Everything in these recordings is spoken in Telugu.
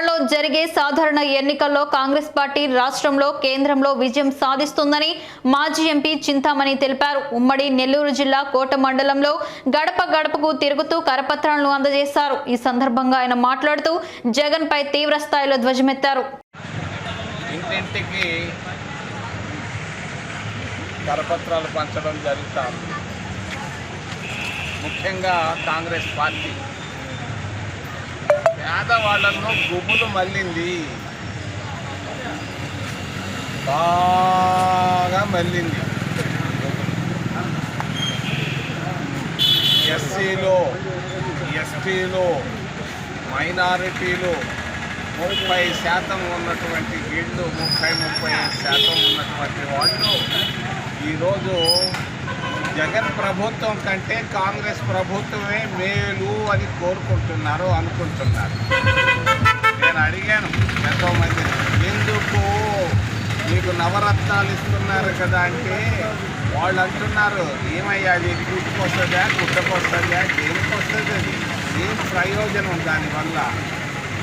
త్వరలో జరిగే సాధారణ ఎన్నికల్లో కాంగ్రెస్ పార్టీ రాష్ట్రంలో కేంద్రంలో విజయం సాధిస్తుందని మాజీ ఎంపీ చింతామణి తెలిపారు. ఉమ్మడి నెల్లూరు జిల్లా కోట మండలంలో గడప గడపకు తిరుగుతూ కరపత్రాలను అందజేశారు. ఈ సందర్భంగా ఆయన మాట్లాడుతూ జగన్ పై తీవ్ర స్థాయిలో ధ్వజమెత్తారు. ఇంటింటికి కరపత్రాలు పంచడం జరుగుతుంది. ముఖ్యంగా కాంగ్రెస్ పార్టీ పేదవాళ్లను గుబులు మళ్ళింది, బాగా మళ్ళింది. ఎస్సీలు, ఎస్టీలు, మైనారిటీలు 30% ఉన్నటువంటి వీళ్ళు 35% ఉన్నటువంటి వాళ్ళు ఈరోజు జగన్ ప్రభుత్వం కంటే కాంగ్రెస్ ప్రభుత్వమే మేలు అని కోరుకుంటున్నారు, అనుకుంటున్నారు. నేను అడిగాను ఎంతోమంది, ఎందుకు మీకు నవరత్నాలు ఇస్తున్నారు కదా అంటే వాళ్ళు అంటున్నారు, ఏమయ్యా అది కూటుకు వస్తుందా, గుడ్డకు వస్తుందా, దేనికి వస్తుంది, అది ఏం ప్రయోజనం దానివల్ల?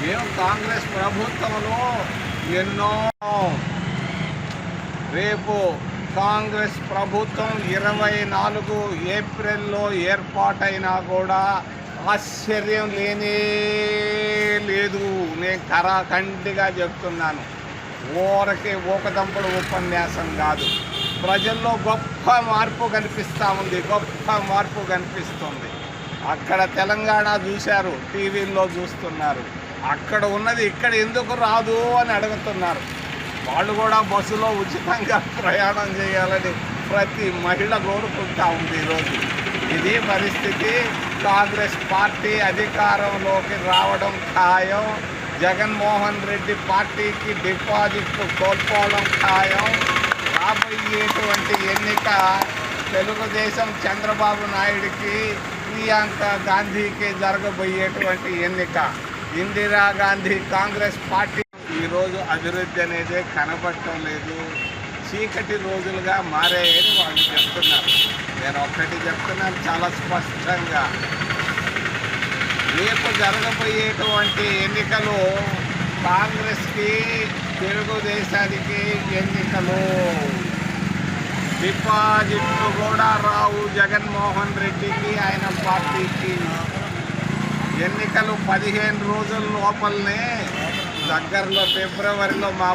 మేము కాంగ్రెస్ ప్రభుత్వంలో ఎన్నో, రేపు కాంగ్రెస్ ప్రభుత్వం 24 ఏప్రిల్లో ఏర్పాటైనా కూడా ఆశ్చర్యం లేనే లేదు. నేను కరాఖండిగా చెప్తున్నాను, ఊరకే ఊకదంపుడు ఉపన్యాసం కాదు. ప్రజల్లో గొప్ప మార్పు కనిపిస్తూ ఉంది, గొప్ప మార్పు కనిపిస్తుంది. అక్కడ తెలంగాణ చూశారు, టీవీల్లో చూస్తున్నారు. అక్కడ ఉన్నది ఇక్కడ ఎందుకు రాదు అని అడుగుతున్నారు. వాళ్ళు కూడా బస్సులో ఉచితంగా ప్రయాణం చేయాలని ప్రతి మహిళ కోరుకుంటా ఉంది. ఈరోజు ఇది పరిస్థితి. కాంగ్రెస్ పార్టీ అధికారంలోకి రావడం ఖాయం. జగన్మోహన్ రెడ్డి పార్టీకి డిపాజిట్లు కోల్పోవడం ఖాయం. రాబోయేటువంటి ఎన్నిక తెలుగుదేశం చంద్రబాబు నాయుడికి, ప్రియాంక గాంధీకి జరగబోయేటువంటి ఎన్నిక. ఇందిరాగాంధీ కాంగ్రెస్ పార్టీ ఈరోజు అభివృద్ధి అనేదే కనబడటం లేదు, చీకటి రోజులుగా మారాయని వాళ్ళు చెప్తున్నారు. నేను ఒక్కటి చెప్తున్నాను చాలా స్పష్టంగా, రేపు జరగబోయేటువంటి ఎన్నికలు కాంగ్రెస్కి, తెలుగుదేశానికి ఎన్నికలు. డిపాజిట్లు కూడా రావు జగన్మోహన్ రెడ్డికి, ఆయన పార్టీకి. ఎన్నికలు 15 రోజుల లోపలనే, దగ్గరలో ఫిబ్రవరిలో మా